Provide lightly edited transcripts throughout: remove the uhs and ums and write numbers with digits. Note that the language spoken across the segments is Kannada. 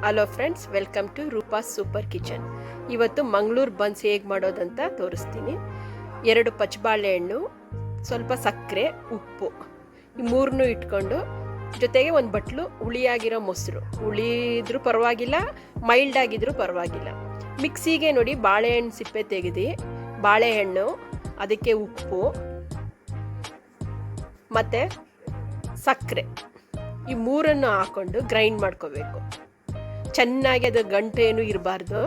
Hello friends, welcome to Roopa's super kitchen. ಇವತ್ತು ಮಂಗಳೂರು ಬನ್ಸ್ ಹೇಗೆ ಮಾಡೋದಂತ ತೋರಿಸ್ತೀನಿ. 2 ಪಚ್ಚಬಾಳೆಹಣ್ಣು, ಸ್ವಲ್ಪ ಸಕ್ಕರೆ, ಉಪ್ಪು, ಈ ಮೂರನ್ನೂ ಇಟ್ಕೊಂಡು ಜೊತೆಗೆ ಒಂದು ಬಟ್ಲು ಹುಳಿಯಾಗಿರೋ ಮೊಸರು. ಹುಳಿದ್ರೂ ಪರವಾಗಿಲ್ಲ, ಮೈಲ್ಡ್ ಆಗಿದ್ರೂ ಪರವಾಗಿಲ್ಲ. ಮಿಕ್ಸಿಗೆ ನೋಡಿ ಬಾಳೆಹಣ್ಣು ಸಿಪ್ಪೆ ತೆಗೆದು ಬಾಳೆಹಣ್ಣು, ಅದಕ್ಕೆ ಉಪ್ಪು ಮತ್ತು ಸಕ್ಕರೆ, ಈ ಮೂರನ್ನು ಹಾಕ್ಕೊಂಡು ಗ್ರೈಂಡ್ ಮಾಡ್ಕೋಬೇಕು. ಚೆನ್ನಾಗಿ ಅದು ಗಂಟು ಏನು ಇರಬಾರ್ದು,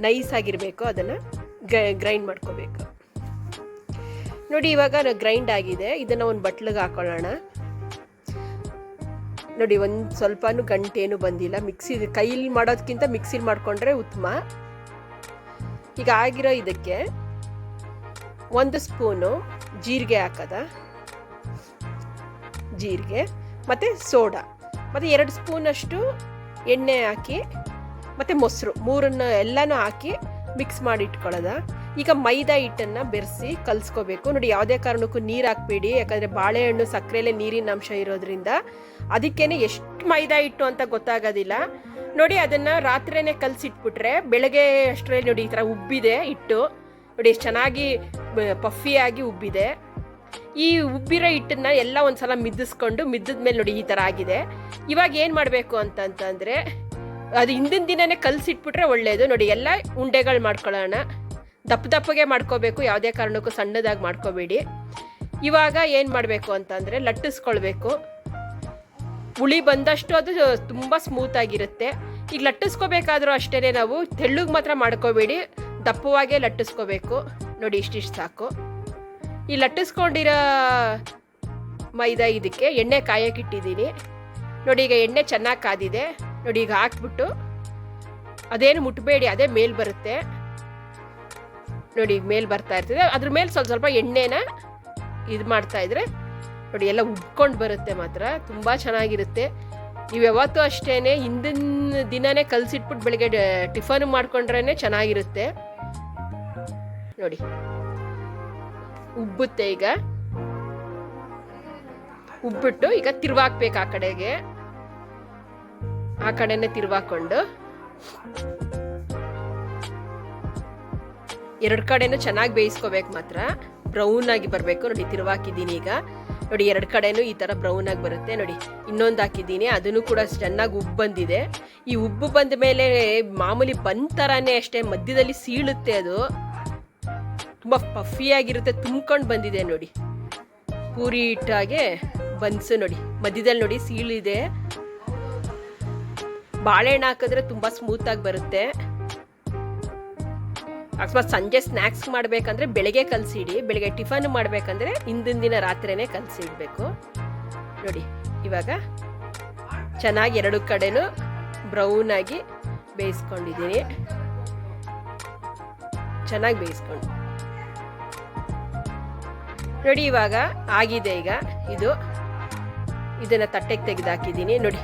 ನೈಸ್ ಆಗಿರಬೇಕು. ಅದನ್ನು ಗ್ರೈಂಡ್ ಮಾಡ್ಕೋಬೇಕು. ನೋಡಿ ಇವಾಗ ಗ್ರೈಂಡ್ ಆಗಿದೆ. ಇದನ್ನು ಒಂದು ಬಟ್ಲಿಗೆ ಹಾಕೊಳ್ಳೋಣ. ನೋಡಿ ಒಂದು ಸ್ವಲ್ಪನೂ ಗಂಟೇನು ಬಂದಿಲ್ಲ. ಕೈಲಿ ಮಾಡೋದಕ್ಕಿಂತ ಮಿಕ್ಸಿಲಿ ಮಾಡಿಕೊಂಡ್ರೆ ಉತ್ತಮ. ಈಗ ಆಗಿರೋ ಇದಕ್ಕೆ 1 ಸ್ಪೂನು ಜೀರಿಗೆ ಹಾಕದ, ಜೀರಿಗೆ ಮತ್ತು ಸೋಡಾ, ಮತ್ತು 2 ಸ್ಪೂನಷ್ಟು ಎಣ್ಣೆ ಹಾಕಿ ಮತ್ತು ಮೊಸರು, ಮೂರನ್ನು ಎಲ್ಲನೂ ಹಾಕಿ ಮಿಕ್ಸ್ ಮಾಡಿ ಇಟ್ಕೊಳ್ಳೋದ. ಈಗ ಮೈದಾ ಹಿಟ್ಟನ್ನು ಬೆರೆಸಿ ಕಲಿಸ್ಕೋಬೇಕು. ನೋಡಿ ಯಾವುದೇ ಕಾರಣಕ್ಕೂ ನೀರು ಹಾಕಬೇಡಿ, ಯಾಕಂದರೆ ಬಾಳೆಹಣ್ಣು ಸಕ್ಕರೆಯಲ್ಲೇ ನೀರಿನ ಅಂಶ ಇರೋದ್ರಿಂದ ಅದಕ್ಕೇನೆ ಎಷ್ಟು ಮೈದಾ ಹಿಟ್ಟು ಅಂತ ಗೊತ್ತಾಗೋದಿಲ್ಲ. ನೋಡಿ ಅದನ್ನು ರಾತ್ರಿಯೇ ಕಲಸಿಟ್ಬಿಟ್ರೆ ಬೆಳಗ್ಗೆ ಅಷ್ಟರಲ್ಲಿ ನೋಡಿ ಈ ಥರ ಉಬ್ಬಿದೆ ಹಿಟ್ಟು. ನೋಡಿ ಎಷ್ಟು ಚೆನ್ನಾಗಿ ಪಫಿಯಾಗಿ ಉಬ್ಬಿದೆ. ಈ ಉಬ್ಬಿರೋ ಹಿಟ್ಟನ್ನು ಎಲ್ಲ ಒಂದ್ಸಲ ಮಿದ್ದಿಸ್ಕೊಂಡು ಮಿದ್ದಿದ್ಮೇಲೆ ನೋಡಿ ಈ ಥರ ಆಗಿದೆ. ಇವಾಗ ಏನು ಮಾಡಬೇಕು ಅಂತಂತಂದರೆ ಅದು ಹಿಂದಿನ ದಿನವೇ ಕಲಸಿಟ್ಬಿಟ್ರೆ ಒಳ್ಳೆಯದು. ನೋಡಿ ಎಲ್ಲ ಉಂಡೆಗಳು ಮಾಡ್ಕೊಳ್ಳೋಣ. ದಪ್ಪಗೆ ಮಾಡ್ಕೋಬೇಕು, ಯಾವುದೇ ಕಾರಣಕ್ಕೂ ಸಣ್ಣದಾಗಿ ಮಾಡ್ಕೋಬೇಡಿ. ಇವಾಗ ಏನು ಮಾಡಬೇಕು ಅಂತಂದರೆ ಲಟ್ಟಿಸ್ಕೊಳ್ಬೇಕು. ಹುಳಿ ಬಂದಷ್ಟು ಅದು ತುಂಬ ಸ್ಮೂತಾಗಿರುತ್ತೆ. ಈಗ ಲಟ್ಟಿಸ್ಕೋಬೇಕಾದ್ರೂ ಅಷ್ಟೇ, ನಾವು ತೆಳ್ಳಗೆ ಮಾತ್ರ ಮಾಡ್ಕೋಬೇಡಿ, ದಪ್ಪವಾಗೇ ಲಟ್ಟಿಸ್ಕೋಬೇಕು. ನೋಡಿ ಇಷ್ಟಿಷ್ಟು ಸಾಕು. ಈ ಲಟ್ಟಿಸ್ಕೊಂಡಿರೋ ಮೈದಾ ಇದಕ್ಕೆ ಎಣ್ಣೆ ಕಾಯಕ್ಕಿಟ್ಟಿದ್ದೀನಿ. ನೋಡಿ ಈಗ ಎಣ್ಣೆ ಚೆನ್ನಾಗಿ ಕಾದಿದೆ. ನೋಡಿ ಈಗ ಹಾಕ್ಬಿಟ್ಟು ಅದೇನು ಮುಟ್ಟಬೇಡಿ, ಅದೇ ಮೇಲೆ ಬರುತ್ತೆ. ನೋಡಿ ಈಗ ಮೇಲೆ ಬರ್ತಾ ಇರ್ತದೆ. ಅದ್ರ ಮೇಲೆ ಸ್ವಲ್ಪ ಎಣ್ಣೆನ ಇದು ಮಾಡ್ತಾಯಿದ್ರೆ ನೋಡಿ ಎಲ್ಲ ಉಬ್ಕೊಂಡು ಬರುತ್ತೆ. ಮಾತ್ರ ತುಂಬ ಚೆನ್ನಾಗಿರುತ್ತೆ. ನೀವು ಯಾವತ್ತೂ ಅಷ್ಟೇ ಹಿಂದಿನ ದಿನವೇ ಕಲಸಿಟ್ಬಿಟ್ಟು ಬೆಳಗ್ಗೆ ಟಿಫನ್ ಮಾಡ್ಕೊಂಡ್ರೇ ಚೆನ್ನಾಗಿರುತ್ತೆ. ನೋಡಿ ಉಬ್ಬುತ್ತೆ. ಈಗ ಉಬ್ಬಿಟ್ಟು ಈಗ ತಿರ್ವಾಕ್ಬೇಕು. ಆ ಕಡೆನೇ ತಿರ್ವಾಕೊಂಡು 2 ಕಡೆನೂ ಚೆನ್ನಾಗಿ ಬೇಯಿಸ್ಕೋಬೇಕು. ಮಾತ್ರ ಬ್ರೌನ್ ಆಗಿ ಬರಬೇಕು. ನೋಡಿ ತಿರ್ವಾಕಿದ್ದೀನಿ. ಈಗ ನೋಡಿ 2 ಕಡೆನೂ ಈ ಥರ ಬ್ರೌನ್ ಆಗಿ ಬರುತ್ತೆ. ನೋಡಿ ಇನ್ನೊಂದು ಹಾಕಿದ್ದೀನಿ, ಅದನ್ನು ಕೂಡ ಚೆನ್ನಾಗಿ ಉಬ್ಬು ಬಂದಿದೆ. ಈ ಉಬ್ಬು ಬಂದ ಮೇಲೆ ಮಾಮೂಲಿ ಬಂದ್ ಥರನೇ ಅಷ್ಟೇ, ಮಧ್ಯದಲ್ಲಿ ಸೀಳುತ್ತೆ. ಅದು ತುಂಬ ಪಫಿಯಾಗಿರುತ್ತೆ, ತುಂಬ್ಕೊಂಡು ಬಂದಿದೆ. ನೋಡಿ ಪೂರಿ ಹಿಟ್ಟಾಗೆ ಬನ್ಸು. ನೋಡಿ ಮಧ್ಯದಲ್ಲಿ ನೋಡಿ ಸೀಳಿದೆ. ಬಾಳೆಹಣ್ಣು ಹಾಕಿದ್ರೆ ತುಂಬ ಸ್ಮೂತಾಗಿ ಬರುತ್ತೆ. ಅಕಸ್ಮಾತ್ ಸಂಜೆ ಸ್ನ್ಯಾಕ್ಸ್ ಮಾಡಬೇಕಂದ್ರೆ ಬೆಳಗ್ಗೆ ಕಲಸಿಡಿ, ಬೆಳಗ್ಗೆ ಟಿಫನ್ ಮಾಡಬೇಕಂದ್ರೆ ಹಿಂದಿನ ದಿನ ರಾತ್ರಿನೇ ಕಲಸಿಡಬೇಕು. ನೋಡಿ ಇವಾಗ ಚೆನ್ನಾಗಿ 2 ಕಡೆನೂ ಬ್ರೌನ್ ಆಗಿ ಬೇಯಿಸ್ಕೊಂಡಿದ್ದೀನಿ. ಚೆನ್ನಾಗಿ ಬೇಯಿಸ್ಕೊಂಡು ನೋಡಿ ಇವಾಗ ಆಗಿದೆ. ಈಗ ಇದನ್ನು ತಟ್ಟೆಗೆ ತೆಗೆದಾಕಿದ್ದೀನಿ. ನೋಡಿ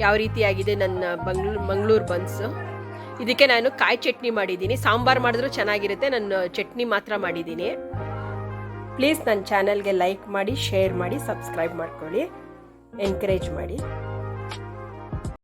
ಯಾವ ರೀತಿ ಆಗಿದೆ ನನ್ನ ಮಂಗಳೂರು ಬನ್ಸು. ಇದಕ್ಕೆ ನಾನು ಕಾಯಿ ಚಟ್ನಿ ಮಾಡಿದ್ದೀನಿ. ಸಾಂಬಾರು ಮಾಡಿದ್ರೂ ಚೆನ್ನಾಗಿರುತ್ತೆ, ನಾನು ಚಟ್ನಿ ಮಾತ್ರ ಮಾಡಿದ್ದೀನಿ. ಪ್ಲೀಸ್ ನನ್ನ ಚಾನಲ್ಗೆ ಲೈಕ್ ಮಾಡಿ, ಶೇರ್ ಮಾಡಿ, ಸಬ್ಸ್ಕ್ರೈಬ್ ಮಾಡ್ಕೊಳ್ಳಿ, ಎನ್ಕರೇಜ್ ಮಾಡಿ.